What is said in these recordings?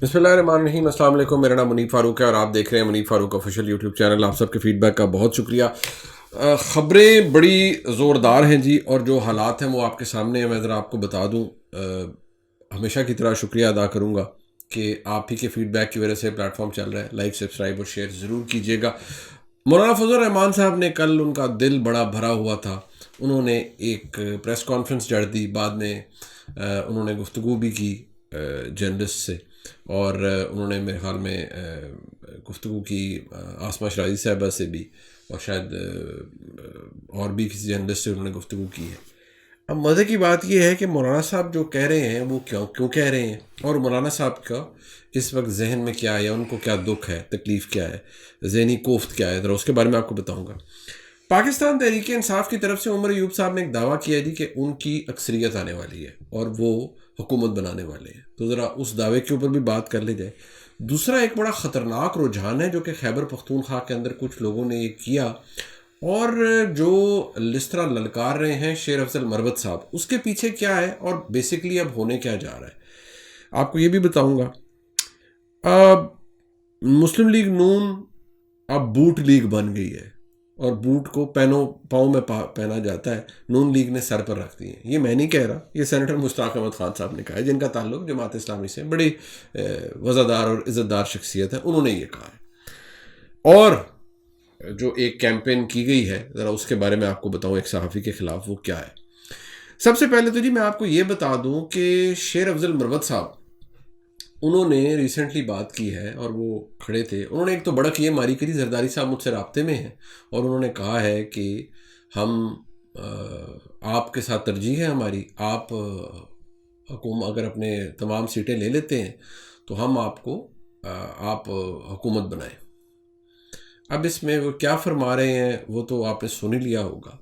بسم اللہ الرحمن الرحیم. السلام علیکم. میرا نام منیب فاروق ہے اور آپ دیکھ رہے ہیں منیب فاروق آفیشیل یوٹیوب چینل. آپ سب کے فیڈ بیک کا بہت شکریہ. خبریں بڑی زوردار ہیں جی، اور جو حالات ہیں وہ آپ کے سامنے ہیں. میں ذرا آپ کو بتا دوں، ہمیشہ کی طرح شکریہ ادا کروں گا کہ آپ ہی کے فیڈ بیک کی وجہ سے پلیٹ فارم چل رہا ہے. لائک، سبسکرائب اور شیئر ضرور کیجیے گا. مولانا فضل الرحمان صاحب نے کل، ان کا دل بڑا بھرا ہوا تھا، انہوں نے ایک پریس کانفرنس جڑ دی. بعد میں انہوں نے گفتگو بھی کی جرنلسٹ سے، اور انہوں نے میرے خیال میں گفتگو کی آسما شرازی صاحبہ سے بھی، اور شاید اور بھی کسی جرنلسٹ سے انہوں نے گفتگو کی ہے. اب مزے کی بات یہ ہے کہ مولانا صاحب جو کہہ رہے ہیں وہ کیوں کہہ رہے ہیں، اور مولانا صاحب کا اس وقت ذہن میں کیا ہے، یا ان کو کیا دکھ ہے، تکلیف کیا ہے، ذہنی کوفت کیا ہے، ذرا اس کے بارے میں آپ کو بتاؤں گا. پاکستان تحریک انصاف کی طرف سے عمر ایوب صاحب نے ایک دعویٰ کیا جی کہ ان کی اکثریت آنے والی ہے اور وہ حکومت بنانے والے ہیں. تو ذرا اس دعوے کے اوپر بھی بات کر لی جائے. دوسرا ایک بڑا خطرناک رجحان ہے جو کہ خیبر پختونخوا کے اندر کچھ لوگوں نے یہ کیا، اور جو جس طرح للکار رہے ہیں شیر افضل مروت صاحب، اس کے پیچھے کیا ہے اور بیسیکلی اب ہونے کیا جا رہا ہے آپ کو یہ بھی بتاؤں گا. مسلم لیگ نون اب بوٹ لیگ بن گئی ہے، اور بوٹ کو پاؤں میں پہنا جاتا ہے. نون لیگ نے سر پر رکھ دی ہیں. یہ میں نہیں کہہ رہا، یہ سینیٹر مشتاق احمد خان صاحب نے کہا ہے، جن کا تعلق جماعت اسلامی سے، بڑی وزادار اور عزت دار شخصیت ہے، انہوں نے یہ کہا ہے. اور جو ایک کیمپین کی گئی ہے، ذرا اس کے بارے میں آپ کو بتاؤں ایک صحافی کے خلاف، وہ کیا ہے. سب سے پہلے تو جی میں آپ کو یہ بتا دوں کہ شیر افضل مروت صاحب، انہوں نے ریسنٹلی بات کی ہے، اور وہ کھڑے تھے، انہوں نے ایک تو بڑک یہ ماری کری، زرداری صاحب مجھ سے رابطے میں ہیں، اور انہوں نے کہا ہے کہ ہم آپ کے ساتھ ترجیح ہے ہماری، آپ اگر اپنے تمام سیٹیں لے لیتے ہیں تو ہم آپ حکومت بنائیں. اب اس میں وہ کیا فرما رہے ہیں وہ تو آپ نے سن ہی لیا ہوگا،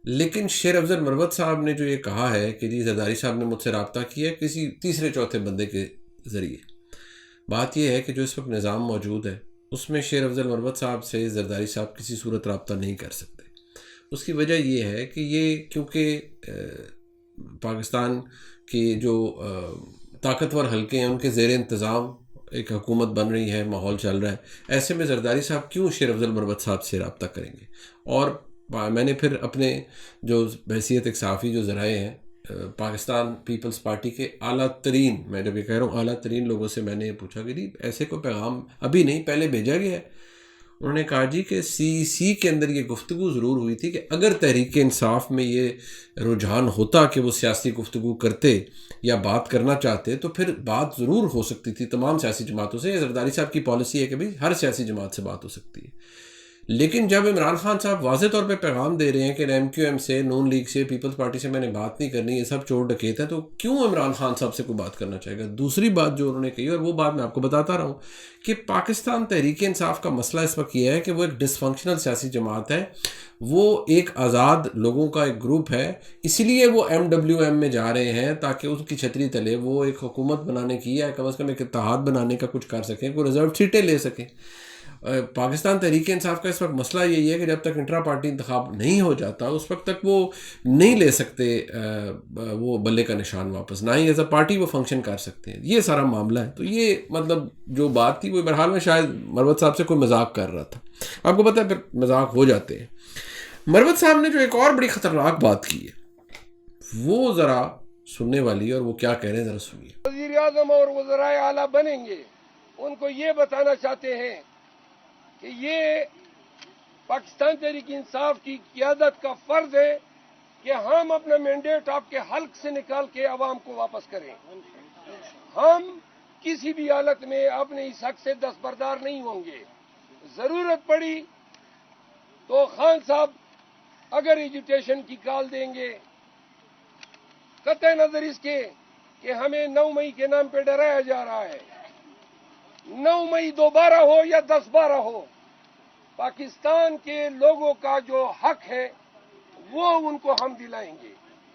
لیکن شیر افضل مروت صاحب نے جو یہ کہا ہے کہ جی زرداری صاحب نے مجھ سے رابطہ کیا کسی تیسرے چوتھے بندے کے ذریعے. بات یہ ہے کہ جو اس وقت نظام موجود ہے اس میں شیر افضل مروت صاحب سے زرداری صاحب کسی صورت رابطہ نہیں کر سکتے. اس کی وجہ یہ ہے کہ یہ کیونکہ پاکستان کے جو طاقتور حلقے ہیں ان کے زیر انتظام ایک حکومت بن رہی ہے، ماحول چل رہا ہے. ایسے میں زرداری صاحب کیوں شیر افضل مروت صاحب سے رابطہ کریں گے؟ اور میں نے پھر اپنے جو بحیثیت ایک صحافی جو ذرائع ہیں پاکستان پیپلز پارٹی کے اعلیٰ ترین، میں جب یہ کہہ رہا ہوں اعلیٰ ترین لوگوں سے میں نے یہ پوچھا کہ جی ایسے کوئی پیغام ابھی نہیں پہلے بھیجا گیا ہے. انہوں نے کہا جی کہ سی کے اندر یہ گفتگو ضرور ہوئی تھی کہ اگر تحریک انصاف میں یہ رجحان ہوتا کہ وہ سیاسی گفتگو کرتے یا بات کرنا چاہتے تو پھر بات ضرور ہو سکتی تھی تمام سیاسی جماعتوں سے. زرداری صاحب کی پالیسی ہے کہ بھئی ہر سیاسی جماعت سے بات ہو سکتی ہے. لیکن جب عمران خان صاحب واضح طور پہ پیغام دے رہے ہیں کہ ایم کیو ایم سے، نون لیگ سے، پیپلز پارٹی سے میں نے بات نہیں کرنی، یہ سب چور ڈکیت ہے، تو کیوں عمران خان صاحب سے کوئی بات کرنا چاہے گا؟ دوسری بات جو انہوں نے کہی، اور وہ بات میں آپ کو بتاتا رہا ہوں، کہ پاکستان تحریک انصاف کا مسئلہ اس وقت یہ ہے کہ وہ ایک ڈس فنکشنل سیاسی جماعت ہے، وہ ایک آزاد لوگوں کا ایک گروپ ہے. اسی لیے وہ MWM میں جا رہے ہیں تاکہ اس کی چھتری تلے وہ ایک حکومت بنانے کی، یا کم از کم ایک اتحاد بنانے کا کچھ کر سکیں، کوئی ریزرو سیٹیں لے سکیں. پاکستان تحریک انصاف کا اس وقت مسئلہ یہی ہے کہ جب تک انٹرا پارٹی انتخاب نہیں ہو جاتا اس وقت تک وہ نہیں لے سکتے وہ بلے کا نشان واپس، نہ ہی ایز اے پارٹی وہ فنکشن کر سکتے ہیں. یہ سارا معاملہ ہے. تو یہ مطلب جو بات تھی وہ بہرحال میں شاید مروت صاحب سے کوئی مذاق کر رہا تھا. آپ کو پتہ ہے پھر مذاق ہو جاتے ہیں. مروت صاحب نے جو ایک اور بڑی خطرناک بات کی ہے وہ ذرا سننے والی ہے، اور وہ کیا کہہ رہے ہیں ذرا سنیے. وزیر اعظم اور وزرائے اعلیٰ بنیں گے، ان کو یہ بتانا چاہتے ہیں کہ یہ پاکستان تحریک انصاف کی قیادت کا فرض ہے کہ ہم اپنا مینڈیٹ آپ کے حلق سے نکال کے عوام کو واپس کریں. ہم کسی بھی حالت میں اپنے اس حق سے دستبردار نہیں ہوں گے. ضرورت پڑی تو خان صاحب اگر ایجوٹیشن کی کال دیں گے، قطع نظر اس کے کہ ہمیں 9 مئی کے نام پہ ڈرایا جا رہا ہے. 9 مئی 12 ہو یا 10-12 ہو، پاکستان کے لوگوں کا جو حق ہے وہ ان کو ہم دلائیں گے.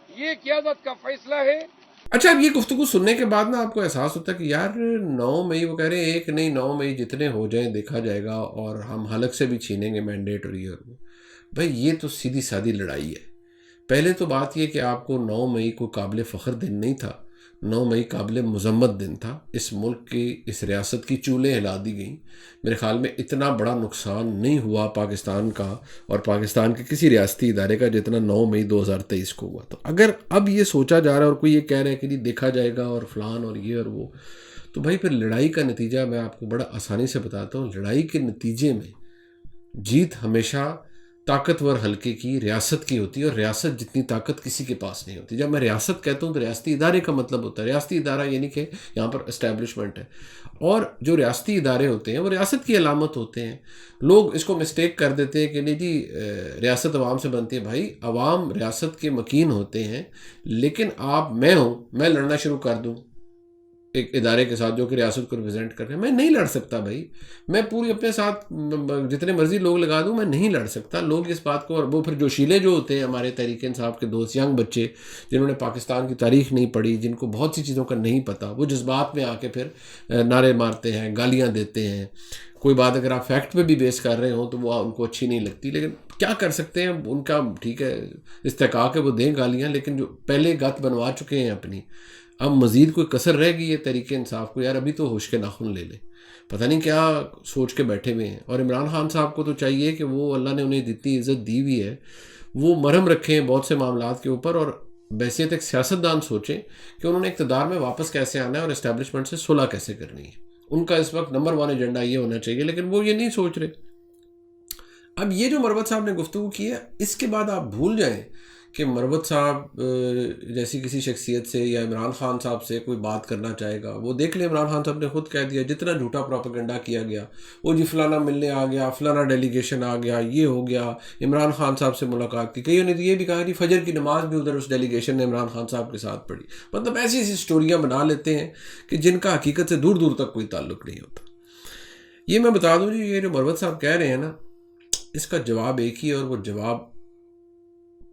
یہ قیادت کا فیصلہ ہے. اچھا، اب یہ گفتگو سننے کے بعد نا آپ کو احساس ہوتا ہے کہ یار 9 مئی وہ کہہ رہے ہیں، ایک نہیں 9 مئی جتنے ہو جائیں دیکھا جائے گا، اور ہم حلق سے بھی چھینیں گے مینڈیٹ. اور یہ بھائی یہ تو سیدھی سادی لڑائی ہے. پہلے تو بات یہ کہ آپ کو 9 مئی کو قابل فخر دن نہیں تھا، 9 مئی قابل مذمت دن تھا. اس ملک کی اس ریاست کی چولیں ہلا دی گئیں. میرے خیال میں اتنا بڑا نقصان نہیں ہوا پاکستان کا اور پاکستان کے کسی ریاستی ادارے کا جتنا 9 مئی 2023 کو ہوا. تو اگر اب یہ سوچا جا رہا ہے اور کوئی یہ کہہ رہا ہے کہ نہیں دیکھا جائے گا اور فلان اور یہ اور وہ، تو بھائی پھر لڑائی کا نتیجہ میں آپ کو بڑا آسانی سے بتاتا ہوں. لڑائی کے نتیجے میں جیت ہمیشہ طاقتور حلقے کی، ریاست کی ہوتی ہے، اور ریاست جتنی طاقت کسی کے پاس نہیں ہوتی. جب میں ریاست کہتا ہوں تو ریاستی ادارے کا مطلب ہوتا ہے. ریاستی ادارہ یعنی کہ یہاں پر اسٹیبلشمنٹ ہے، اور جو ریاستی ادارے ہوتے ہیں وہ ریاست کی علامت ہوتے ہیں. لوگ اس کو مسٹیک کر دیتے ہیں کہ نہیں جی ریاست عوام سے بنتی ہے. بھائی عوام ریاست کے مکین ہوتے ہیں، لیکن میں لڑنا شروع کر دوں ایک ادارے کے ساتھ جو کہ ریاست کو ریپرزینٹ کر رہے ہیں، میں نہیں لڑ سکتا بھائی. میں پوری اپنے ساتھ جتنے مرضی لوگ لگا دوں، میں نہیں لڑ سکتا. لوگ اس بات کو، اور وہ پھر جوشیلے جو ہوتے ہیں ہمارے تحریک انصاف کے دوست، ینگ بچے جنہوں نے پاکستان کی تاریخ نہیں پڑھی، جن کو بہت سی چیزوں کا نہیں پتہ، وہ جذبات میں آ کے پھر نعرے مارتے ہیں، گالیاں دیتے ہیں. کوئی بات اگر آپ فیکٹ پہ بھی بیس کر رہے ہوں تو وہ ان کو اچھی نہیں لگتی، لیکن کیا کر سکتے ہیں، ان کا ٹھیک ہے استحقاق ہے وہ دیں گالیاں، لیکن جو پہلے گت بنوا چکے ہیں اپنی، اب مزید کوئی کسر رہ گئی ہے تحریک انصاف کو، یار ابھی تو ہوش کے ناخن لے لیں. پتہ نہیں کیا سوچ کے بیٹھے ہوئے ہیں. اور عمران خان صاحب کو تو چاہیے کہ وہ اللہ نے انہیں جتنی عزت دی ہوئی ہے وہ مرہم رکھیں بہت سے معاملات کے اوپر، اور بحیثیت ایک سیاستدان سوچیں کہ انہوں نے اقتدار میں واپس کیسے آنا ہے اور اسٹیبلشمنٹ سے صلح کیسے کرنی ہے. ان کا اس وقت نمبر 1 ایجنڈا یہ ہونا چاہیے، لیکن وہ یہ نہیں سوچ رہے. اب یہ جو مروت صاحب نے گفتگو کی ہے، اس کے بعد آپ بھول جائیں کہ مروت صاحب جیسی کسی شخصیت سے یا عمران خان صاحب سے کوئی بات کرنا چاہے گا. وہ دیکھ لیں عمران خان صاحب نے خود کہہ دیا جتنا جھوٹا پروپیگنڈا کیا گیا، وہ جی فلانا ملنے آ گیا، فلانا ڈیلیگیشن آ گیا، یہ ہو گیا، عمران خان صاحب سے ملاقات کی. کئیوں نے تو یہ بھی کہا کہ فجر کی نماز بھی ادھر اس ڈیلیگیشن نے عمران خان صاحب کے ساتھ پڑھی. مطلب ایسی ایسی سٹوریاں بنا لیتے ہیں کہ جن کا حقیقت سے دور دور تک کوئی تعلق نہیں ہوتا. یہ میں بتا دوں جی، یہ جو مروت صاحب کہہ رہے ہیں نا، اس کا جواب ایک ہی ہے، اور وہ جواب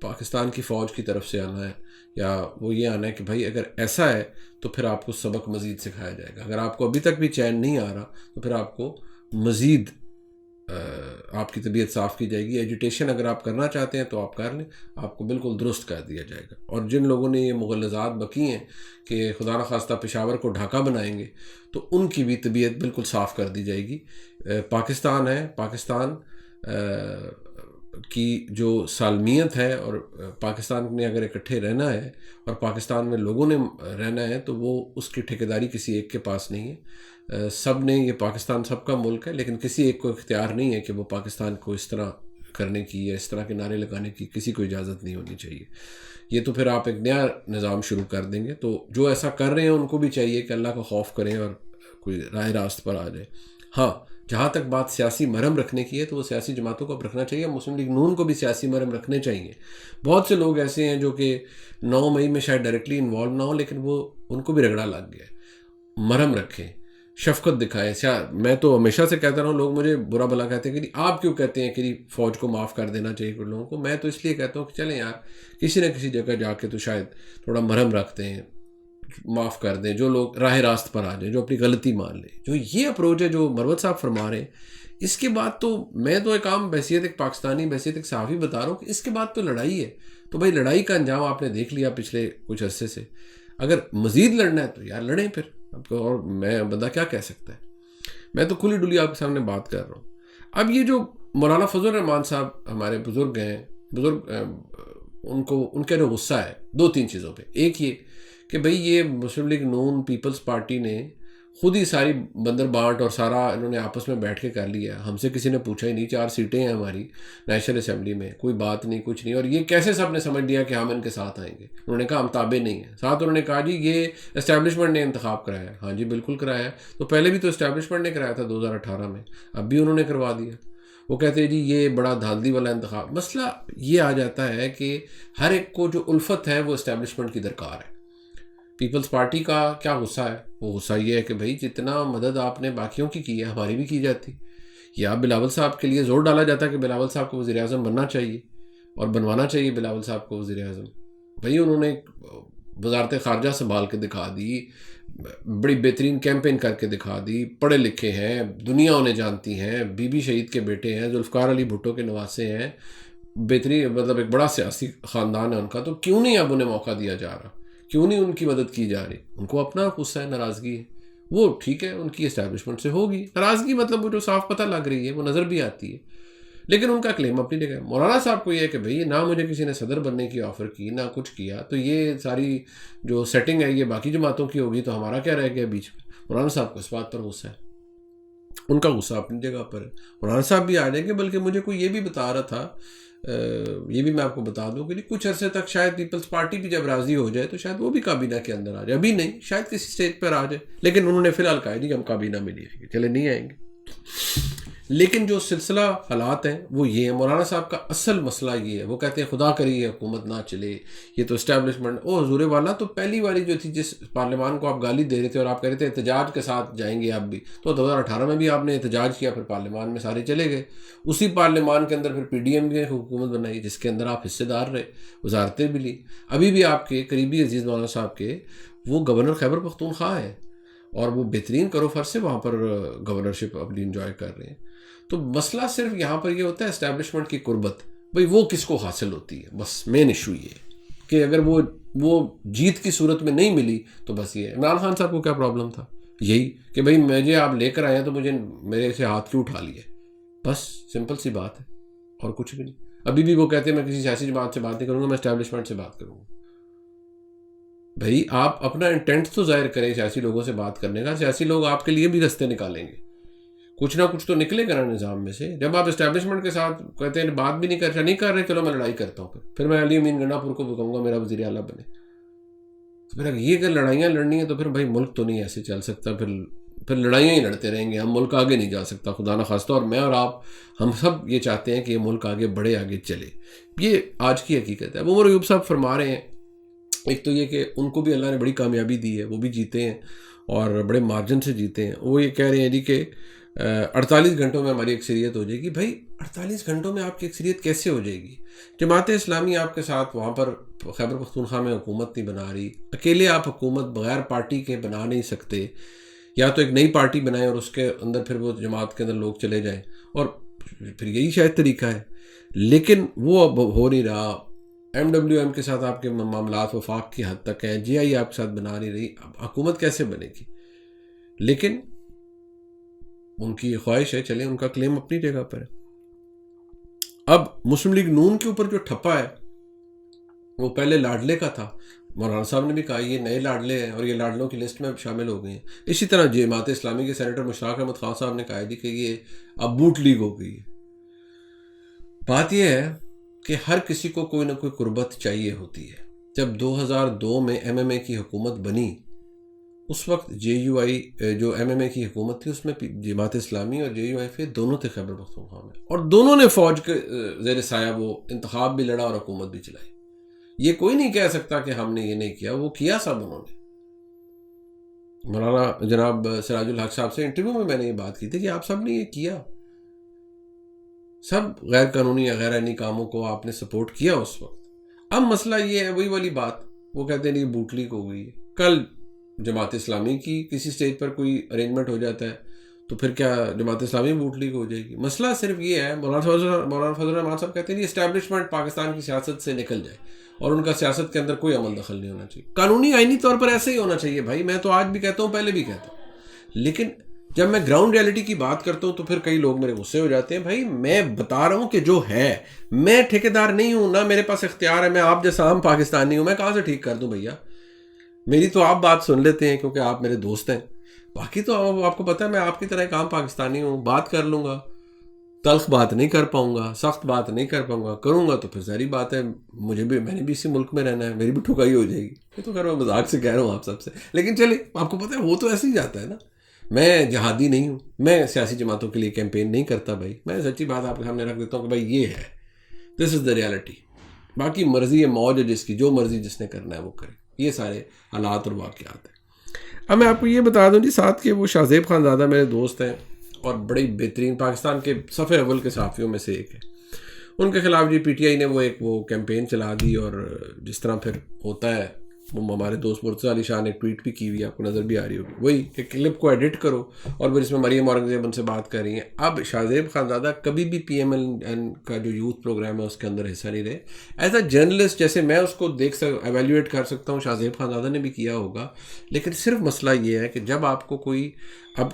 پاکستان کی فوج کی طرف سے آنا ہے، یا وہ یہ آنا ہے کہ بھائی اگر ایسا ہے تو پھر آپ کو سبق مزید سکھایا جائے گا. اگر آپ کو ابھی تک بھی چین نہیں آ رہا تو پھر آپ کو مزید آپ کی طبیعت صاف کی جائے گی. ایجوٹیشن اگر آپ کرنا چاہتے ہیں تو آپ کر لیں، آپ کو بالکل درست کر دیا جائے گا. اور جن لوگوں نے یہ مغلظات بکی ہیں کہ خدا نخواستہ پشاور کو ڈھاکہ بنائیں گے، تو ان کی بھی طبیعت بالکل صاف کر دی جائے گی. پاکستان ہے، پاکستان کی جو سالمیت ہے، اور پاکستان نے اگر اکٹھے رہنا ہے اور پاکستان میں لوگوں نے رہنا ہے، تو وہ اس کی ٹھیکیداری کسی ایک کے پاس نہیں ہے. سب نے، یہ پاکستان سب کا ملک ہے، لیکن کسی ایک کو اختیار نہیں ہے کہ وہ پاکستان کو اس طرح کرنے کی یا اس طرح کے نعرے لگانے کی کسی کو اجازت نہیں ہونی چاہیے. یہ تو پھر آپ ایک نیا نظام شروع کر دیں گے. تو جو ایسا کر رہے ہیں ان کو بھی چاہیے کہ اللہ کا خوف کریں اور کوئی راہ راست پر آ جائے. ہاں، جہاں تک بات سیاسی مرہم رکھنے کی ہے تو وہ سیاسی جماعتوں کو اب رکھنا چاہیے. مسلم لیگ نون کو بھی سیاسی مرہم رکھنے چاہیے. بہت سے لوگ ایسے ہیں جو کہ 9 مئی میں شاید ڈائریکٹلی انوالو نہ ہوں، لیکن وہ ان کو بھی رگڑا لگ گیا ہے. مرہم رکھیں، شفقت دکھائیں. میں تو ہمیشہ سے کہتا رہا ہوں، لوگ مجھے برا بھلا کہتے ہیں کہ آپ کیوں کہتے ہیں کہ فوج کو معاف کر دینا چاہیے کچھ لوگوں کو. میں تو اس لیے کہتا ہوں کہ چلیں یار، کسی نہ کسی جگہ جا کے تو شاید تھوڑا مرہم رکھتے ہیں، معاف کر دیں. جو لوگ راہ راست پر آ جائیں، جو اپنی غلطی مان لیں. جو یہ اپروچ ہے جو مروت صاحب فرما رہے ہیں، اس کے بعد تو میں تو ایک عام بحیثیت ایک پاکستانی، بحیثیت ایک صحافی بتا رہا ہوں کہ اس کے بعد تو لڑائی ہے. تو بھائی لڑائی کا انجام آپ نے دیکھ لیا پچھلے کچھ عرصے سے. اگر مزید لڑنا ہے تو یار لڑیں پھر. اور میں بندہ کیا کہہ سکتا ہے؟ میں تو کھلی ڈلی آپ کے سامنے بات کر رہا ہوں. اب یہ جو مولانا فضل الرحمان صاحب ہمارے بزرگ ہیں، ان کا جو غصہ ہے 2-3 چیزوں پہ. ایک یہ کہ بھئی یہ مسلم لیگ نون پیپلز پارٹی نے خود ہی ساری بندر بانٹ اور سارا انہوں نے آپس میں بیٹھ کے کر لیا. ہم سے کسی نے پوچھا ہی نہیں. 4 سیٹیں ہیں ہماری نیشنل اسمبلی میں، کوئی بات نہیں، کچھ نہیں. اور یہ کیسے سب نے سمجھ لیا کہ ہم ان کے ساتھ آئیں گے؟ انہوں نے کہا ہم تابع نہیں ہیں. ساتھ انہوں نے کہا جی یہ اسٹیبلشمنٹ نے انتخاب کرایا ہے. ہاں جی بالکل کرایا ہے. تو پہلے بھی تو اسٹیبلشمنٹ نے کرایا تھا 2018 میں، اب بھی انہوں نے کروا دیا. وہ کہتے ہیں جی یہ بڑا دھاندلی والا انتخاب. مسئلہ یہ آ جاتا ہے کہ ہر ایک کو جو الفت ہے وہ اسٹیبلشمنٹ کی درکار ہے. پیپلز پارٹی کا کیا غصہ ہے؟ وہ غصہ یہ ہے کہ بھائی جتنا مدد آپ نے باقیوں کی ہے ہماری بھی کی جاتی. یا بلاول صاحب کے لیے زور ڈالا جاتا کہ بلاول صاحب کو وزیر اعظم بننا چاہیے اور بنوانا چاہیے بلاول صاحب کو وزیر اعظم. بھائی انہوں نے وزارت خارجہ سنبھال کے دکھا دی، بڑی بہترین کیمپین کر کے دکھا دی، پڑھے لکھے ہیں، دنیا انہیں جانتی ہیں، بی بی شہید کے بیٹے ہیں، ذوالفقار علی بھٹو کے نواسے ہیں، بہترین، مطلب ایک بڑا سیاسی خاندان ہے ان کا. تو کیوں نہیں اب انہیں موقع دیا جا رہا؟ کیوں نہیں ان کی مدد کی جا رہی؟ ان کو اپنا غصہ ہے، ناراضگی ہے، وہ ٹھیک ہے، ان کی اسٹیبلشمنٹ سے ہوگی ناراضگی، مطلب وہ جو صاف پتہ لگ رہی ہے وہ نظر بھی آتی ہے، لیکن ان کا کلیم اپنی جگہ ہے۔ مولانا صاحب کو یہ ہے کہ بھئی نہ مجھے کسی نے صدر بننے کی آفر کی، نہ کچھ کیا، تو یہ ساری جو سیٹنگ ہے یہ باقی جماعتوں کی ہوگی، تو ہمارا کیا رہ گیا بیچ میں؟ مولانا صاحب کو اس بات پر غصہ ہے، ان کا غصہ اپنی جگہ پر ہے۔ مولانا صاحب بھی آ جائیں گے، بلکہ مجھے کوئی یہ بھی بتا رہا تھا، یہ بھی میں آپ کو بتا دوں کہ کچھ عرصے تک شاید پیپلز پارٹی بھی جب راضی ہو جائے تو شاید وہ بھی کابینہ کے اندر آ جائے، ابھی نہیں، شاید کسی سٹیج پر آ جائے، لیکن انہوں نے فی الحال کہا جی ہم کابینہ میں نہیں آئیں گے، چلے نہیں آئیں گے۔ لیکن جو سلسلہ حالات ہیں وہ یہ ہے، مولانا صاحب کا اصل مسئلہ یہ ہے، وہ کہتے ہیں خدا کری حکومت نہ چلے، یہ تو اسٹیبلشمنٹ، او حضور والا تو پہلی والی جو تھی جس پارلیمان کو آپ گالی دے رہے تھے اور آپ کہہ رہے تھے احتجاج کے ساتھ جائیں گے آپ بھی، تو 2018 میں بھی آپ نے احتجاج کیا، پھر پارلیمان میں سارے چلے گئے، اسی پارلیمان کے اندر پھر پی ڈی ایم نے حکومت بنائی جس کے اندر آپ حصے دار رہے، وزارتیں بھی لی، ابھی بھی آپ کے قریبی عزیز مولانا صاحب کے وہ گورنر خیبر پختونخوا ہے اور وہ بہترین کرو فر سے وہاں پر گورنرشپ اپنی انجوائے کر رہے ہیں۔ تو مسئلہ صرف یہاں پر یہ ہوتا ہے اسٹیبلشمنٹ کی قربت، بھئی وہ کس کو حاصل ہوتی ہے، بس مین ایشو یہ ہے کہ اگر وہ جیت کی صورت میں نہیں ملی تو بس یہ ہے۔ عمران خان صاحب کو کیا پرابلم تھا؟ یہی کہ بھئی مجھے آپ لے کر آئے ہیں تو مجھے میرے سے ہاتھ کیوں اٹھا لیے، بس سمپل سی بات ہے اور کچھ بھی نہیں۔ ابھی بھی وہ کہتے ہیں میں کسی سیاسی جماعت سے بات نہیں کروں گا، میں اسٹیبلشمنٹ سے بات کروں گا۔ بھئی آپ اپنا انٹینٹ تو ظاہر کریں سیاسی لوگوں سے بات کرنے کا، سیاسی لوگ آپ کے لیے بھی رستے نکالیں گے، کچھ نہ کچھ تو نکلے گا نا نظام میں سے۔ جب آپ اسٹیبلشمنٹ کے ساتھ کہتے ہیں بات بھی نہیں کر رہے، چلو میں لڑائی کرتا ہوں، پھر میں علی امین گنڈا پور کو بھی کہوں گا میرا وزیر اعلیٰ بنے، تو پھر یہ اگر لڑائیاں لڑنی ہیں تو پھر بھائی ملک تو نہیں ایسے چل سکتا، پھر لڑائیاں ہی لڑتے رہیں گے، ہم ملک آگے نہیں جا سکتا، خدا نہ خواستہ۔ اور میں اور آپ ہم سب یہ چاہتے ہیں کہ یہ ملک آگے بڑھے، آگے چلے، یہ آج کی حقیقت ہے۔ اب عمر ایوب صاحب فرما رہے ہیں، ایک تو یہ کہ ان کو بھی اللہ نے بڑی کامیابی دی ہے، وہ بھی جیتے ہیں اور بڑے مارجن سے جیتے ہیں۔ وہ یہ کہہ رہے ہیں جی کہ 48 گھنٹوں میں ہماری اکثریت ہو جائے گی۔ بھائی 48 گھنٹوں میں آپ کی اکثریت کیسے ہو جائے گی؟ جماعت اسلامی آپ کے ساتھ وہاں پر خیبر پختونخوا میں حکومت نہیں بنا رہی، اکیلے آپ حکومت بغیر پارٹی کے بنا نہیں سکتے، یا تو ایک نئی پارٹی بنائیں اور اس کے اندر پھر وہ جماعت کے اندر لوگ چلے جائیں، اور پھر یہی شاید طریقہ ہے، لیکن وہ اب ہو نہیں رہا۔ ایم ڈبلیو ایم کے ساتھ آپ کے معاملات وفاق کی حد تک ہیں، جے آئی آپ کے ساتھ بنا نہیں رہی، اب حکومت کیسے بنے گی؟ لیکن ان کی خواہش ہے، چلیں ان کا کلیم اپنی جگہ پر ہے۔ اب مسلم لیگ نون کے اوپر جو ٹھپا ہے وہ پہلے لاڈلے کا تھا، مولانا صاحب نے بھی کہا یہ نئے لاڈلے ہیں اور یہ لاڈلوں کی لسٹ میں شامل ہو گئے ہیں۔ اسی طرح جماعت اسلامی کے سینیٹر مشتاق احمد خان صاحب نے کہا کہ یہ اب بوٹ لیگ ہو گئی ہے۔ بات یہ ہے کہ ہر کسی کو کوئی نہ کوئی قربت چاہیے ہوتی ہے۔ جب 2002 میں ایم ایم اے کی حکومت بنی، اس وقت جے یو آئی جو ایم ایم اے کی حکومت تھی اس میں جماعت اسلامی اور جے یو آئی دونوں تھے خیبر پختونخوا میں، اور دونوں نے فوج کے زیر سایہ وہ انتخاب بھی لڑا اور حکومت بھی چلائی۔ یہ کوئی نہیں کہہ سکتا کہ ہم نے یہ نہیں کیا، وہ کیا سب انہوں نے۔ مولانا جناب سراج الحق صاحب سے انٹرویو میں نے یہ بات کی تھی کہ آپ سب نے یہ کیا، سب غیر قانونی یا غیر آئینی کاموں کو آپ نے سپورٹ کیا اس وقت۔ اب مسئلہ یہ ہے، وہی والی بات، وہ کہتے ہیں یہ بوٹ لیگ ہو گئی ہے۔ کل جماعت اسلامی کی کسی سٹیج پر کوئی ارینجمنٹ ہو جاتا ہے تو پھر کیا جماعت اسلامی بوٹ لیگ ہو جائے گی؟ مسئلہ صرف یہ ہے، مولانا فضل الرحمان صاحب کہتے ہیں اسٹیبلشمنٹ پاکستان کی سیاست سے نکل جائے اور ان کا سیاست کے اندر کوئی عمل دخل نہیں ہونا چاہیے، قانونی آئینی طور پر ایسے ہی ہونا چاہیے۔ بھائی میں تو آج بھی کہتا ہوں، پہلے بھی کہتا ہوں، لیکن جب میں گراؤنڈ ریالٹی کی بات کرتا ہوں تو پھر کئی لوگ میرے غصے ہو جاتے ہیں۔ بھائی میں بتا رہا ہوں کہ جو ہے، میں ٹھیکیدار نہیں ہوں، نہ میرے پاس اختیار ہے، میں آپ جیسا عام پاکستانی ہوں، میں کہاں سے ٹھیک کر دوں بھیا؟ میری تو آپ بات سن لیتے ہیں کیونکہ آپ میرے دوست ہیں، باقی تو آپ کو پتہ ہے میں آپ کی طرح ایک عام پاکستانی ہوں، بات کر لوں گا، تلخ بات نہیں کر پاؤں گا، سخت بات نہیں کر پاؤں گا، کروں گا تو پھر ظاہری بات ہے میں نے بھی اسی ملک میں رہنا ہے، میری بھی ٹھکائی ہو جائے گی۔ یہ تو خیر میں مذاق سے کہہ رہا ہوں آپ سب سے، لیکن چلے آپ کو پتہ ہے وہ تو ایسے ہی جاتا ہے نا۔ میں جہادی نہیں ہوں، میں سیاسی جماعتوں کے لیے کیمپین نہیں کرتا بھائی، میں سچی بات آپ کے سامنے رکھ دیتا ہوں کہ بھائی یہ ہے، دس از دا ریالٹی۔ باقی مرضی ہے موج ہے جس کی، جو مرضی جس نے کرنا ہے وہ کرے، یہ سارے حالات اور واقعات ہیں۔ اب میں آپ کو یہ بتا دوں جی ساتھ کہ وہ شاہ زیب خان زادہ میرے دوست ہیں اور بڑی بہترین پاکستان کے صف اول کے صحافیوں میں سے ایک ہے۔ ان کے خلاف جی پی ٹی آئی نے وہ کیمپین چلا دی، اور جس طرح پھر ہوتا ہے وہ ہمارے دوست مرتضیٰ علی شاہ نے ایک ٹویٹ بھی کی ہوئی ہے, آپ کو نظر بھی آ رہی ہوگی, وہی کہ کلپ کو ایڈٹ کرو اور پھر اس میں مریم اورنگزیب ان سے بات کر رہی ہیں. اب شاہزیب خانزادہ کبھی بھی پی ایم ایل این کا جو یوتھ پروگرام ہے اس کے اندر حصہ نہیں رہے. ایز اے جرنلسٹ جیسے میں اس کو ایویلیویٹ کر سکتا ہوں, شاہزیب خانزادہ نے بھی کیا ہوگا, لیکن صرف مسئلہ یہ ہے کہ جب آپ کو کوئی, اب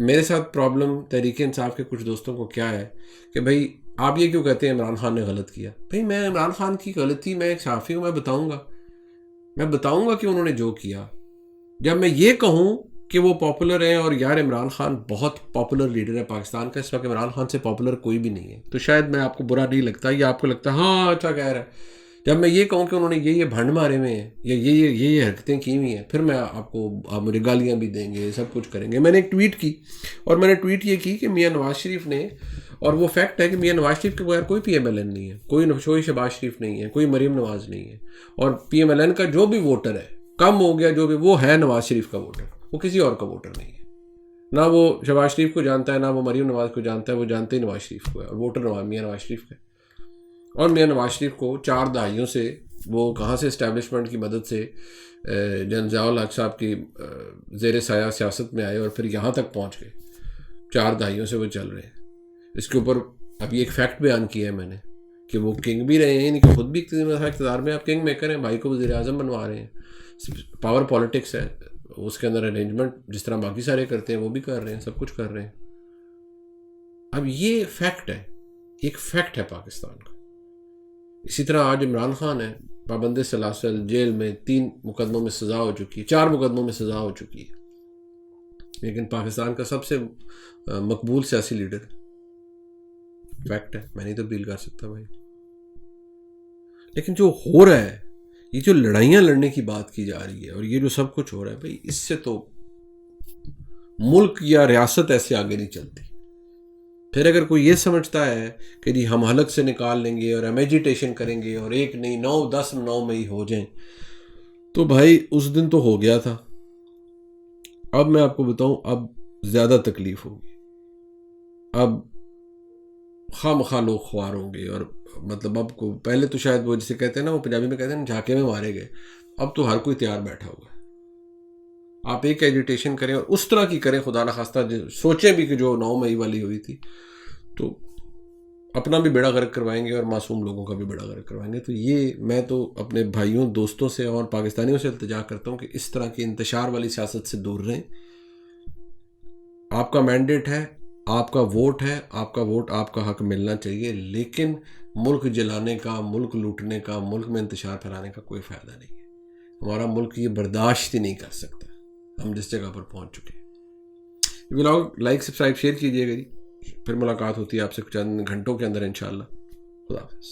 میرے ساتھ پرابلم تحریک انصاف کے کچھ دوستوں کو کیا ہے کہ بھائی آپ یہ کیوں کہتے ہیں عمران خان نے غلط کیا. بھائی میں عمران خان کی غلطی, میں ایک صحافی ہوں, میں بتاؤں گا کہ انہوں نے جو کیا. جب میں یہ کہوں کہ وہ پاپولر ہیں, اور یار عمران خان بہت پاپولر لیڈر ہے پاکستان کا, اس وقت عمران خان سے پاپولر کوئی بھی نہیں ہے, تو شاید میں آپ کو برا نہیں لگتا, یا آپ کو لگتا ہے ہاں اچھا کہہ رہا ہے. جب میں یہ کہوں کہ انہوں نے یہ بھنڈ مارے ہوئے ہیں یا یہ حرکتیں کی ہوئی ہیں, پھر میں آپ مجھے گالیاں بھی دیں گے, سب کچھ کریں گے. میں نے ایک ٹویٹ کی, اور میں نے ٹویٹ یہ کی کہ میاں نواز شریف نے, اور وہ فیکٹ ہے کہ میاں نواز شریف کے بغیر کوئی پی ایم ایل این نہیں ہے, کوئی شہباز شریف نہیں ہے, کوئی مریم نواز نہیں ہے, اور پی ایم ایل این کا جو بھی ووٹر ہے کم ہو گیا جو بھی, وہ ہے نواز شریف کا ووٹر, وہ کسی اور کا ووٹر نہیں ہے. نہ وہ شہباز شریف کو جانتا ہے, نہ وہ مریم نواز کو جانتا ہے, وہ جانتے ہی نواز شریف کو ہے, اور ووٹر میاں نواز شریف کا ہے. اور میاں نواز شریف کو 4 دہائیوں سے, وہ کہاں سے اسٹیبلشمنٹ کی مدد سے جنرل ضیاء الحق صاحب کی زیر سایہ سیاست میں آئے اور پھر یہاں تک پہنچ گئے, 4 دہائیوں سے وہ چل رہے ہیں. اس کے اوپر ابھی ایک فیکٹ بیان کیا ہے میں نے کہ وہ کنگ بھی رہے ہیں, یعنی کہ خود بھی اقتدار میں, آپ کنگ میکر ہیں, بھائی کو وزیر اعظم بنوا رہے ہیں. پاور پالیٹکس ہے, اس کے اندر ارینجمنٹ جس طرح باقی سارے کرتے ہیں وہ بھی کر رہے ہیں, سب کچھ کر رہے ہیں. اب یہ فیکٹ ہے, ایک فیکٹ ہے پاکستان کا. اسی طرح آج عمران خان ہے, پابند سلاسل, جیل میں 3 مقدموں میں سزا ہو چکی ہے, 4 مقدموں میں سزا ہو چکی ہے, لیکن پاکستان کا سب سے مقبول سیاسی لیڈر. فیکٹ ہے, میں نہیں تبدیل کر سکتا بھائی. لیکن جو ہو رہا ہے, یہ جو لڑائیاں لڑنے کی بات کی جا رہی ہے, اور یہ جو سب کچھ ہو رہا ہے بھائی, اس سے تو ملک یا ریاست ایسے آگے نہیں چلتی. پھر اگر کوئی یہ سمجھتا ہے کہ جی ہم حلق سے نکال لیں گے اور ہم ایجیٹیشن کریں گے اور 1 نہیں 9 10 9 میں ہی ہو جائیں, تو بھائی اس دن تو ہو گیا تھا. اب میں آپ کو بتاؤں, اب زیادہ تکلیف ہوگی. اب خواہ لوگ خوار ہوں گے, اور مطلب اب کو پہلے تو شاید وہ جسے کہتے ہیں نا, وہ پنجابی میں کہتے ہیں جھاکے میں مارے گئے, اب تو ہر کوئی تیار بیٹھا ہوا ہے. آپ ایک ایجیٹیشن کریں اور اس طرح کی کریں, خدا نخواستہ سوچیں بھی کہ جو 9 مئی والی ہوئی تھی, تو اپنا بھی بیڑا غرق کروائیں گے اور معصوم لوگوں کا بھی بیڑا غرق کروائیں گے. تو یہ میں تو اپنے بھائیوں دوستوں سے اور پاکستانیوں سے التجا کرتا ہوں کہ اس طرح کی انتشار والی سیاست سے دور رہیں. آپ کا مینڈیٹ ہے, آپ کا ووٹ ہے, آپ کا ووٹ آپ کا حق ملنا چاہیے, لیکن ملک جلانے کا, ملک لوٹنے کا, ملک میں انتشار پھیلانے کا کوئی فائدہ نہیں ہے. ہمارا ملک یہ برداشت ہی نہیں کر سکتا, ہم جس جگہ پر پہنچ چکے ہیں. ولاگ لائک سبسکرائب شیئر کیجیے گا. پھر ملاقات ہوتی ہے آپ سے چند گھنٹوں کے اندر انشاءاللہ. خدا حافظ.